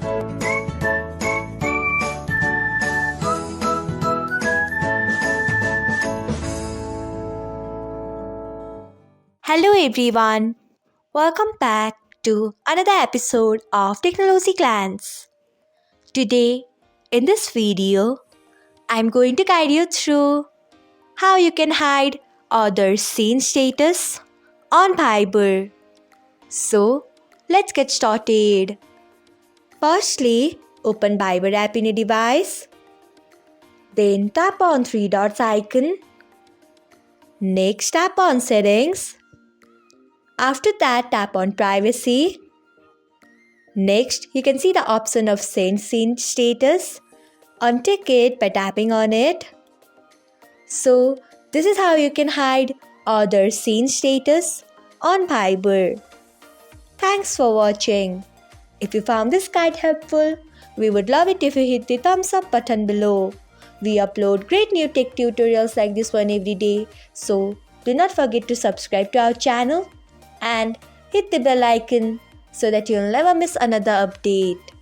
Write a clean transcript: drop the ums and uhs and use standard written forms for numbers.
Hello everyone, welcome back to another episode of Technologyglance. Today, in this video, I'm going to guide you through how you can hide others' scene status on Fiber. So, let's get started. Firstly, open Fiber app in a device. Then tap on three dots icon. Next, tap on settings. After that, tap on privacy. Next, you can see the option of send scene status. Untick it by tapping on it. So, this is how you can hide other scene status on Fiber. Thanks for watching. If you found this guide helpful, we would love it if you hit the thumbs up button below. We upload great new tech tutorials like this one every day, so do not forget to subscribe to our channel and hit the bell icon so that you'll never miss another update.